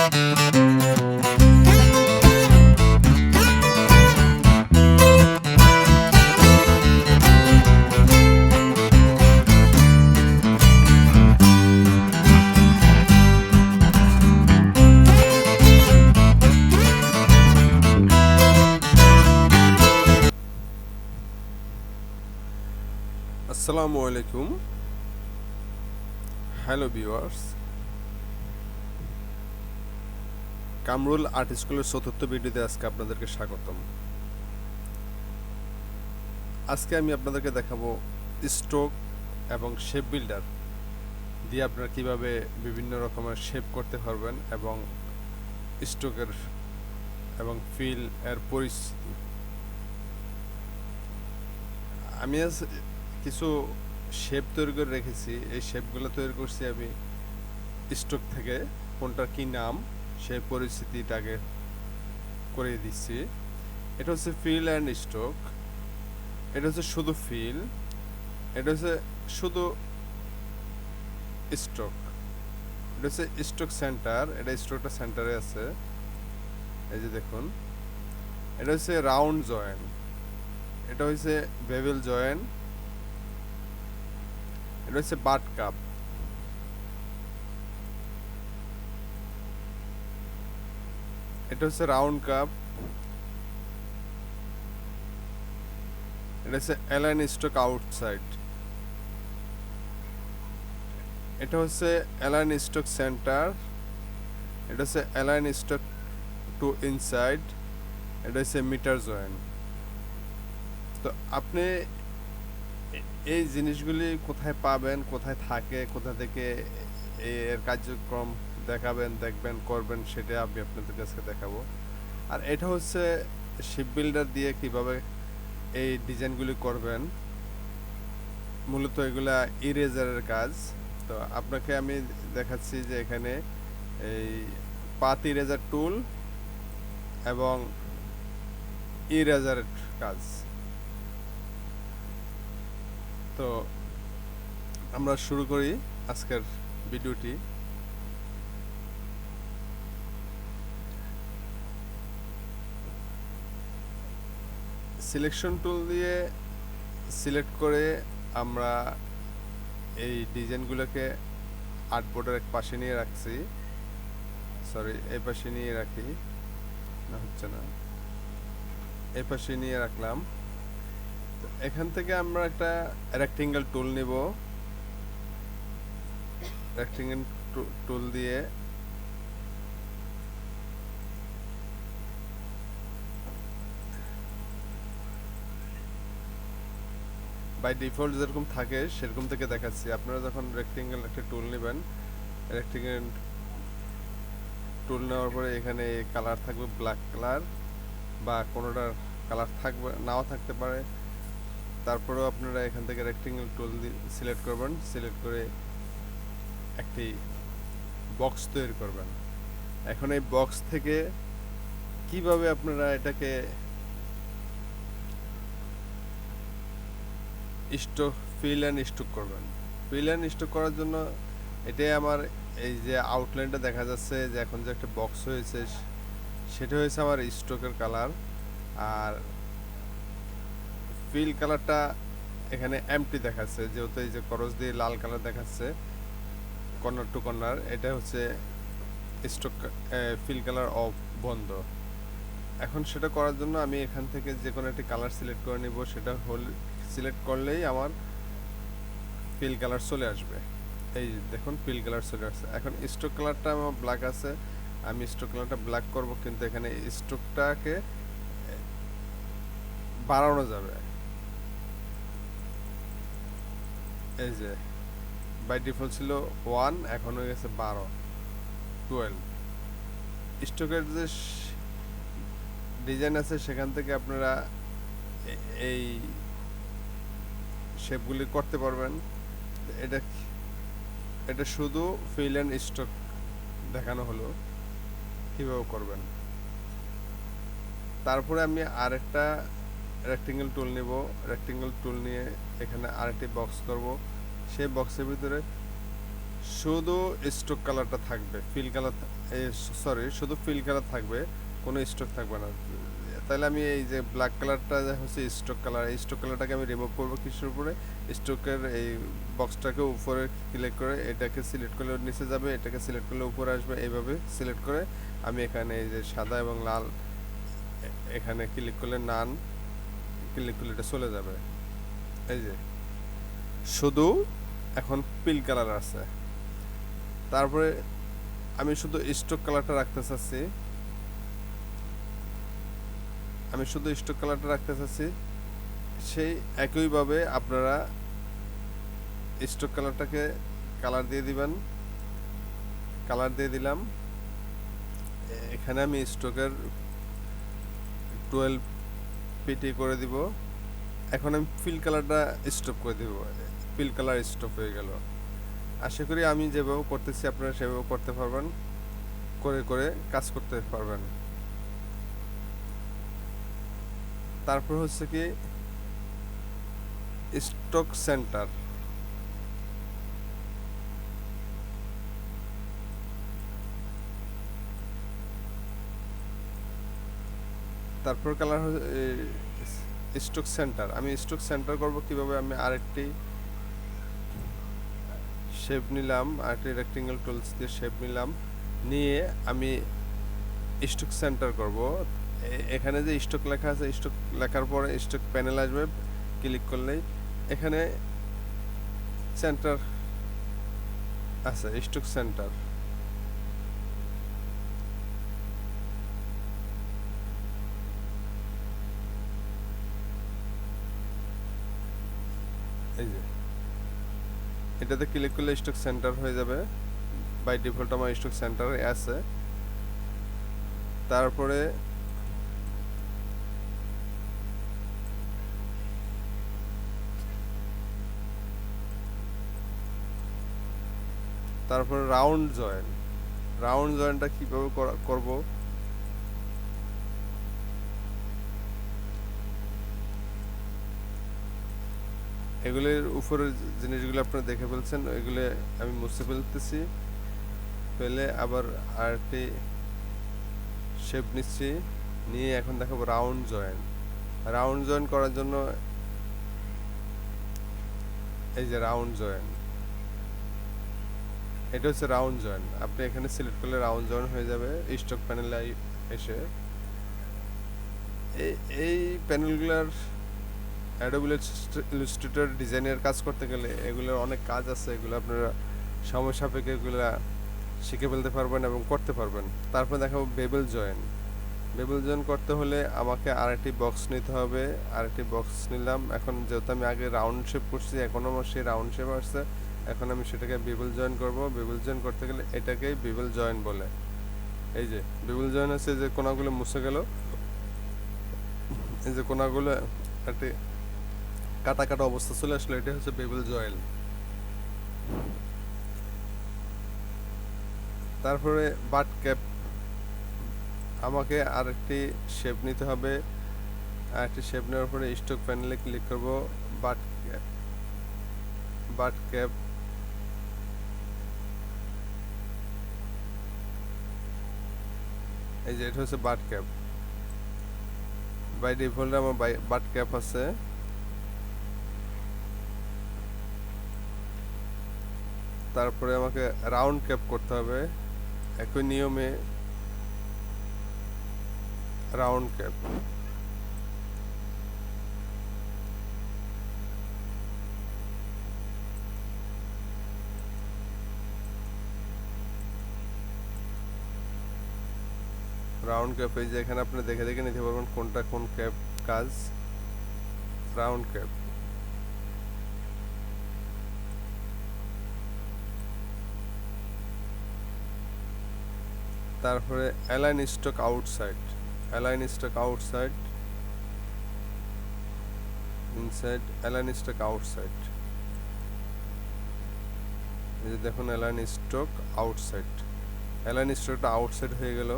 আসসালামু আলাইকুম। Hello viewers, Kamrul art স্কুলের চতুর্থ ভিডিওতে আজকে আপনাদেরকে স্বাগতম। আজকে আমি আপনাদেরকে দেখাবো স্ট্রোক এবং শেপ বিল্ডার দিয়ে আপনারা কিভাবে বিভিন্ন রকমের শেপ করতে পারবেন এবং স্ট্রোকের এবং ফিল এর পরিস্থিতি। আমি আজ কিছু শেপ তৈরি করে রেখেছি। এই শেপগুলো তৈরি করছি আমি স্ট্রোক থেকে, কোনটার কি নাম সেই পরিস্থিতিটাকে করে দিচ্ছি। এটা হচ্ছে ফিল অ্যান্ড স্ট্রোক, এটা হচ্ছে শুধু ফিল, এটা হচ্ছে শুধু স্ট্রোক, এটা হচ্ছে স্ট্রোক সেন্টার, এটা স্ট্রোকটা সেন্টারে আছে, এই যে দেখুন। এটা হচ্ছে রাউন্ড জয়েন, এটা হচ্ছে বেভেল জয়েন, এটা হচ্ছে বাট কাপ, এটা হচ্ছে রাউন্ড কাপ, এটা হচ্ছে অ্যালাইন স্ট্রোক আউটসাইড, এটা হচ্ছে অ্যালাইন স্ট্রোক সেন্টার, এটা হচ্ছে অ্যালাইন স্ট্রোক টু ইনসাইড, এটা হচ্ছে মিটার জয়েন। তো আপনি এই জিনিসগুলি কোথায় পাবেন, কোথায় থাকে, কোথা থেকে এর কার্যক্রম দেখবেন, করবেন, সেটা আমি আপনাদের কাছে দেখাবো। আর এটা হচ্ছে শিপ বিল্ডার দিয়ে কিভাবে এই ডিজাইনগুলি করবেন। মূলত এগুলা ইরেজারের কাজ। তো আপনাকে আমি দেখাচ্ছি যে এখানে এই পাত ইরেজার টুল এবং ইরেজারের কাজ। তো আমরা শুরু করি আজকের ভিডিওটি। সিলেকশন টুল দিয়ে সিলেক্ট করে আমরা এই ডিজাইনগুলোকে আর্টবোর্ডের এক পাশে নিয়ে রাখছি, এই পাশে নিয়ে রাখি, না হচ্ছে না, এই পাশে নিয়ে রাখলাম। তো এখান থেকে আমরা একটা রেক্টেঙ্গেল টুল নিব, রেক্টেঙ্গেল টুল দিয়ে বাই ডিফল্ট যেরকম থাকে সেরকম থেকে দেখাচ্ছি। আপনারা যখন রেক্টেঙ্গেল একটা টুল নেবেন, রেক্টেঙ্গেল টুল নেওয়ার পরে এখানে কালার থাকবে ব্ল্যাক কালার, বা কোনোটার কালার থাকবে নাও থাকতে পারে। তারপরেও আপনারা এখান থেকে রেক্টেঙ্গেল টুল সিলেক্ট করবেন, সিলেক্ট করে একটি বক্স তৈরি করবেন। এখন এই বক্স থেকে কিভাবে আপনারা এটাকে স্ট্রোক ফিল অ্যান্ড স্ট্রোক করবেন। ফিল অ্যান্ড স্ট্রোক করার জন্য এটাই আমার এই যে আউটলাইনটা দেখা যাচ্ছে যে এখন যে একটা বক্স হয়েছে সেটা হয়েছে আমার স্ট্রোকের কালার। আর ফিল কালারটা এখানে এমটি দেখাচ্ছে, যেহেতু এই যে করজ দিয়ে লাল কালার দেখাচ্ছে কর্নার টু কর্নার, এটা হচ্ছে স্ট্রোক ফিল কালার অফ বন্ধ। এখন সেটা করার জন্য আমি এখান থেকে যে কোনো একটি কালার সিলেক্ট করে নিব, সেটা সিলেক্ট করলেই আমার ফিল কালার চলে আসবে। এই দেখুন ফিল কালার চলে আসছে। এখন স্ট্রোক কালারটা আমার ব্ল্যাক আছে, আমি স্ট্রোক কালারটা ব্ল্যাক করব, কিন্তু এখানে স্ট্রোকটাকে বাড়ানো যাবে। এই যে বাই ডিফল্ট ছিল 1, এখন হয়ে গেছে 12। স্ট্রোকের যে ডিজাইন আছে সেখান থেকে আপনারা এই শেপগুলি করতে পারবেন। এটা এটা শুধু ফিল অ্যান্ড স্ট্রোক দেখানো হলো কীভাবে করবেন। তারপরে আমি আরেকটা রেক্টেঙ্গেল টুল নেব, রেক্টেঙ্গেল টুল নিয়ে এখানে আরেকটি বক্স করব। সেই বক্সের ভিতরে শুধু স্ট্রোক কালারটা থাকবে, ফিল কালার, সরি, শুধু ফিল কালার থাকবে, কোনো স্ট্রোক থাকবে না। তাহলে আমি এই যে ব্ল্যাক কালারটা হচ্ছে স্ট্রোক কালার, এই স্ট্রোক কালারটাকে আমি রিমুভ করবো কিসের উপরে? স্ট্রোকের এই বক্সটাকে উপরে ক্লিক করে এটাকে সিলেক্ট করলে নিচে যাবে, এটাকে সিলেক্ট করলে উপরে আসবে, এইভাবে সিলেক্ট করে আমি এখানে এই যে সাদা এবং লাল, এখানে ক্লিক করলে নান ক্লিক করলে এটা চলে যাবে। এই যে শুধু এখন পিল কালার আছে। তারপরে আমি শুধু স্ট্রোক কালারটা রাখতে চাচ্ছি, সেই একইভাবে আপনারা স্ট্রোক কালারটাকে কালার দিয়ে দিবেন। কালার দিয়ে দিলাম, এখানে আমি স্ট্রোকের 12 পিটি করে দিব। এখন আমি ফিল কালারটা স্টপ করে দিব, ফিল কালার স্টপ হয়ে গেল। আশা করি আমি যেভাবে করতেছি আপনারা সেভাবে করতে পারবেন, করে করে কাজ করতে পারবেন। তারপর হচ্ছে কি স্টক সেন্টার, তারপর কালার স্টক সেন্টার। আমি স্টক সেন্টার করব কিভাবে? আমি আরেকটি শেপ নিলাম, আরেকটি রেক্টেঙ্গেল টুলস দিয়ে শেপ নিলাম, নিয়ে আমি স্টক সেন্টার করব। এখানে যে স্টক লেখা আছে, স্টক লেখার পরে স্টক প্যানেল আসবে, ক্লিক করলেই এখানে সেন্টার আছে, স্টক সেন্টার। এই যে এটাতে ক্লিক করলে স্টক সেন্টার হয়ে যাবে। বাই ডিফল্ট আমার স্টক সেন্টারে আছে। তারপরে রাউন্ড জয়েন, রাউন্ড জয়েনটা কীভাবে করব? এগুলির উপরের জিনিসগুলো আপনারা দেখে ফেলছেন, এগুলো আমি মুছে ফেলতেছি, ফেলে আবার আরেকটি শেপ নিচ্ছি, নিয়ে এখন দেখাবো রাউন্ড জয়েন। রাউন্ড জয়েন করার জন্য এই যে রাউন্ড জয়েন, এটা হচ্ছে রাউন্ড জয়েন। আপনি এখানে সিলেক্ট করলে রাউন্ড জয়েন হয়ে যাবে। স্টক প্যানেলে এসে এই প্যানেলগুলোর অ্যাডোবি ইলাস্ট্রেটর ডিজাইনের কাজ করতে গেলে এগুলোর অনেক কাজ আছে, এগুলো আপনারা সময় সাপেক্ষে এগুলো শিখে ফেলতে পারবেন এবং করতে পারবেন। তারপর দেখাবো বেবেল জয়েন। বেবেল জয়েন করতে হলে আমাকে আরেকটি বক্স নিতে হবে, আরেকটি বক্স নিলাম। এখন যেহেতু আমি আগে রাউন্ড শেপ করছি, এখন আমার সেই রাউন্ড শেপ আসছে, এখন আমি সেটাকে বেবেল জয়েন করব। বেবেল জয়েন করতে গেলে এটাকেই বেবেল জয়েন বলে। এই যে বেবেল জয়েন হচ্ছে যে কোনাগুলো মুছে গেল, এই যে কোনাগুলো একটি কাটা কাটা অবস্থা চলে আসলো, এটা হচ্ছে বেবেল জয়েন। তারপরে বাট ক্যাপ, আমাকে আরেকটি শেপ নিতে হবে। আরেকটি শেপ নেওয়ার পরে স্টক প্যানেলে ক্লিক করব, বাট ক্যাপ, বাট ক্যাপ। এই যে এটা হচ্ছে বাট ক্যাপ। বাই ডিফল্ট আমার বাট ক্যাপ আছে। তারপরে আমাকে রাউন্ড ক্যাপ করতে হবে একই নিয়মে, রাউন্ড ক্যাপ। রাউন্ড ক্যাপ, এই যে এখানে আপনি দেখে দেখে নিতে পারবেন কোনটা কোন ক্যাপ কাজ। Round cap. তারপরে align stock outside, align stock outside, inside, align stock outside. এই যে দেখুন অ্যালাইন স্টক আউটসাইড, অ্যালাইন স্টকটা আউটসাইড হয়ে গেল।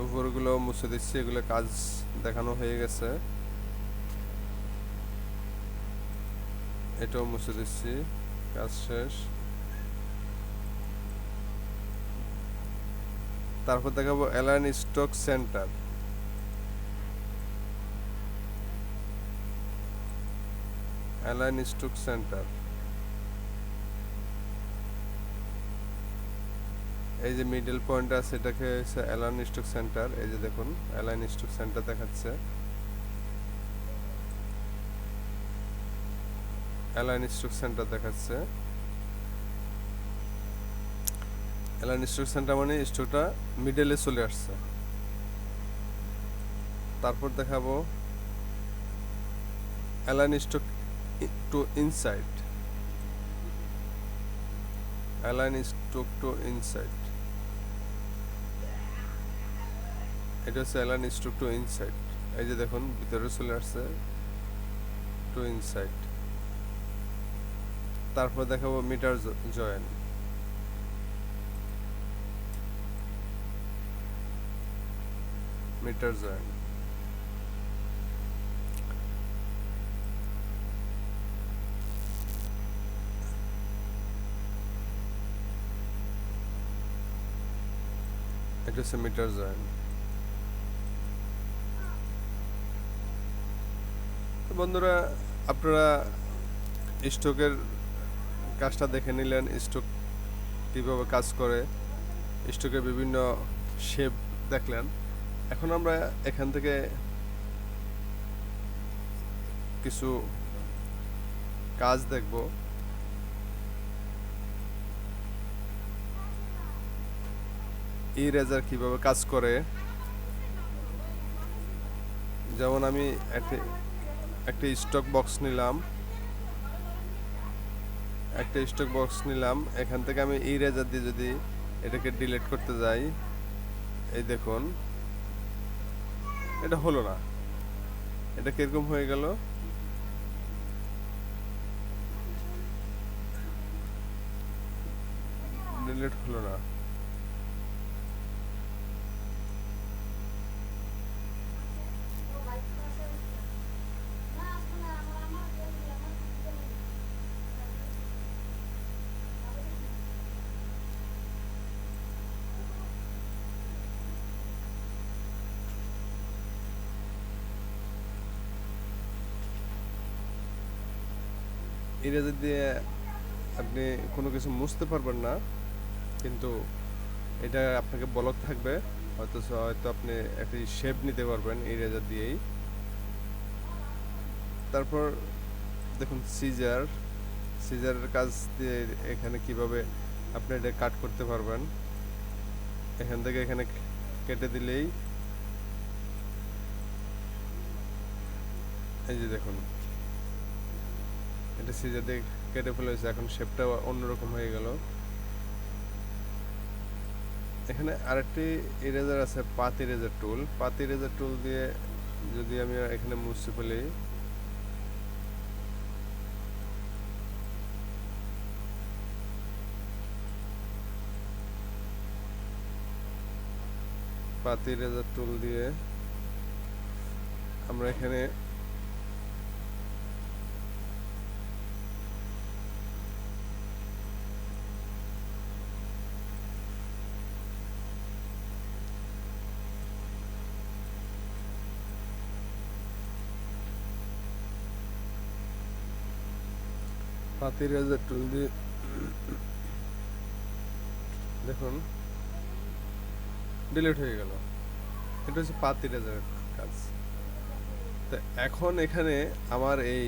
উপরগুলো মুছে দিচ্ছি, এগুলো কাজ দেখানো হয়ে গেছে। এটাও মুছে দিচ্ছি, কাজ শেষ। তারপর দেখাবো align stock centre. Align stock centre, এই যে মিডল পয়েন্ট আছে এটাকে হচ্ছে অ্যালাইন স্টক সেন্টার। এই যে দেখুন অ্যালাইন স্টক সেন্টার দেখাচ্ছে, অ্যালাইন স্টক সেন্টার দেখাচ্ছে। অ্যালাইন স্টক সেন্টার মানে স্টকটা মিডলে চলে আসছে। তারপর দেখাবো align stock to inside. Align stock to inside, এটা হচ্ছে অ্যালাইন স্টক টু ইনসাইড। এই যে দেখুন ভিতরে চলে আসছে টু ইনসাইড। তারপর দেখাবো মিটার জয়েন। মিটার জয়েন, এটা হচ্ছে মিটার জয়েন। বন্ধুরা, আপনারা স্টকের কাজটা দেখে নিলেন, স্টক কীভাবে কাজ করে, স্টকের বিভিন্ন শেপ দেখলেন। এখন আমরা এখান থেকে কিছু কাজ দেখব। ইরেজার কিভাবে কাজ করে, যেমন আমি একটা স্টক বক্স নিলাম, এখান থেকে আমি ইরেজার দিয়ে যদি এটাকে ডিলিট করতে যাই, এই দেখুন এটা হলো না। এটা কিরকম হয়ে গেল, ডিলিট হলো না। ইরেজার দিয়ে আপনি কোনো কিছু মুছতে পারবেন না, কিন্তু এটা আপনাকে ব্লক থাকবে, হয়তো আপনি একটি শেপ নিতে পারবেন ইরেজার দিয়েই। তারপর দেখুন সিজারের কাজ দিয়ে এখানে কিভাবে আপনি এটা কাট করতে পারবেন। এখান থেকে এখানে কেটে দিলেই এই যে দেখুন এটা সিজার দিয়ে কেটে ফেলেছে, এখন শেপটা অন্যরকম হয়ে গেল। এখানে আরেকটি ইরেজার আছে, পাত ইরেজার টুল দিয়ে যদি আমি এখানে মুছে ফেলি, পাত ইরেজার টুল দিয়ে আমরা এখানে পাতির ইরেজার টুল দিয়ে দেখুন ডিলিট হয়ে গেল। এটা হচ্ছে পাতির ইরেজার কাজ। তো এখন এখানে আমার এই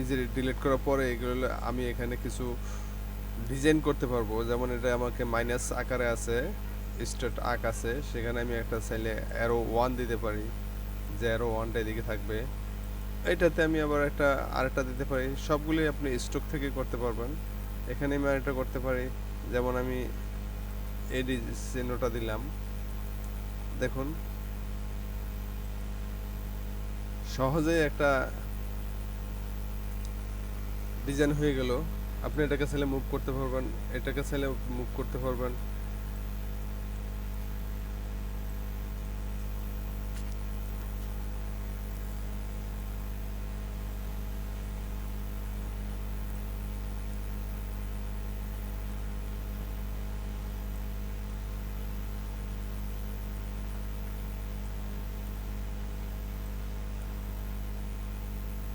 যে ডিলিট করার পরে এগুলো আমি এখানে কিছু ডিজাইন করতে পারবো। যেমন এটা আমাকে মাইনাস আকারে আছে, স্ট্রেট আঁক আছে, সেখানে আমি একটা চাইলে অ্যারো 1 দিতে পারি, যে অ্যারো 1টা এদিকে থাকবে। এইটাতে আমি আবার আরেকটা দিতে পারি। সবগুলোই আপনি স্টক থেকে করতে পারবেন। এখানে আমি আরেকটা করতে পারি, যেমন আমি এডি চিহ্নটা দিলাম, দেখুন সহজেই একটা ডিজাইন হয়ে গেল। আপনি এটাকে চাইলে মুভ করতে পারবেন, এটাকে চাইলে মুভ করতে পারবেন।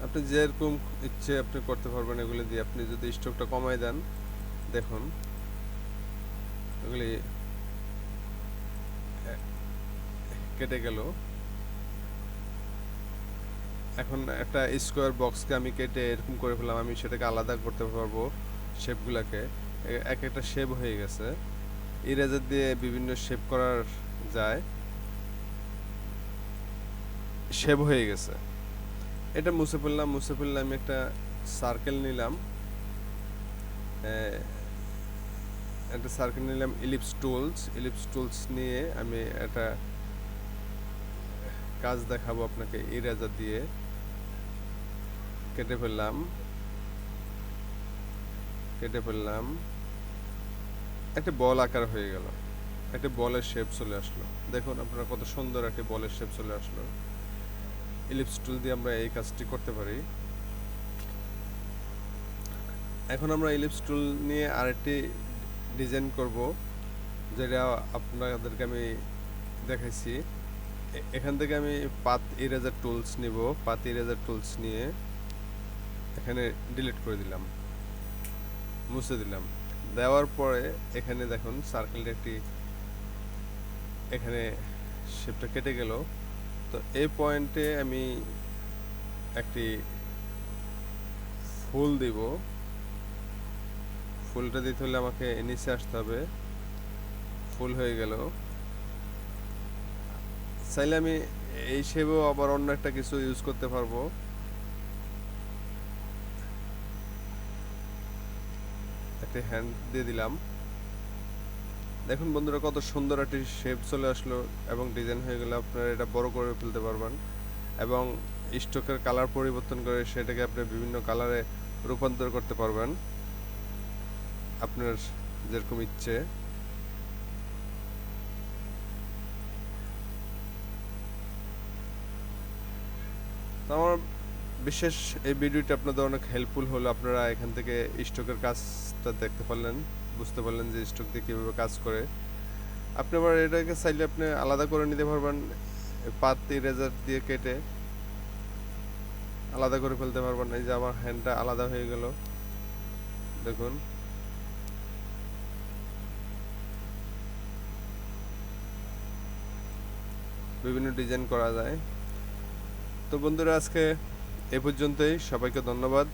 আপনি যেরকম ইচ্ছে আপনি করতে পারবেন এগুলি দিয়ে। আপনি যদি স্ট্রোকটা কমাই দেন, দেখুন এগুলি কেটে গেল। এখন একটা স্কোয়ার বক্সকে আমি কেটে এরকম করে ফেললাম, আমি সেটাকে আলাদা করতে পারবো শেপগুলোকে। এক একটা শেপ হয়ে গেছে। ইরেজার দিয়ে বিভিন্ন শেপ করা যায়, শেপ হয়ে গেছে। এটা মুছে ফেললাম, মুছে ফেললে আমি একটা সার্কেল নিলাম, একটা সার্কেল নিলাম, ইলিপস টুলস নিয়ে আমি একটা কাজ দেখাবো আপনাকে। ইরেজার দিয়ে কেটে ফেললাম, কেটে ফেললাম, একটা বল আকার হয়ে গেল, একটা বলের শেপ চলে আসলো। দেখুন আপনারা কত সুন্দর একটা বলের শেপ চলে আসলো। ইলিপস টুল দিয়ে আমরা এই কাজটি করতে পারি। এখন আমরা ইলিপস টুল নিয়ে আরেকটি ডিজাইন করব, যেটা আপনাদেরকে আমি দেখাইছি। এখান থেকে আমি পাত ইরেজার টুলস নিব, পাত ইরেজার টুলস নিয়ে এখানে ডিলিট করে দিলাম, মুছে দিলাম। দেওয়ার পরে এখানে দেখুন সার্কেলটা একটি, এখানে শেপটা কেটে গেল। তো এই পয়েন্টে আমি একটি ফুল দিব। ফুলটা দিতে হলে আমাকে নিচে আসতে হবে। ফুল হয়ে গেল। চাইলে আমি এই শেপেও আবার অন্য একটা কিছু ইউজ করতে পারবো। একটা হ্যান্ড দিয়ে দিলাম। দেখুন বন্ধুরা কত সুন্দর একটি শেপ চলে আসলো এবং ডিজাইন হয়ে গেলে আপনারা এটা বড় করে ফেলতে পারবেন এবং স্ট্রোকের কালার পরিবর্তন করে সেটাকে আপনি বিভিন্ন কালারে রূপান্তর করতে পারবেন আপনার যেরকম ইচ্ছে। তো আমার বিশেষ এই ভিডিওটি আপনাদের অনেক হেল্পফুল হলো। আপনারা এখান থেকে স্ট্রোকের কাজটা দেখতে পারলেন, বুঝতে পারলেন যে স্ট্রোক দিয়ে কীভাবে কাজ করে। আপনি আবার এটাকে চাইলে আপনি আলাদা করে নিতে পারবেন, পাত ইরেজার দিয়ে কেটে আলাদা করে ফেলতে পারবেন। এই যে আমার হ্যান্ডটা আলাদা হয়ে গেল, দেখুন। বিভিন্ন ডিজাইন করা যায়। তো বন্ধুরা আজকে এ পর্যন্তই, সবাইকে ধন্যবাদ।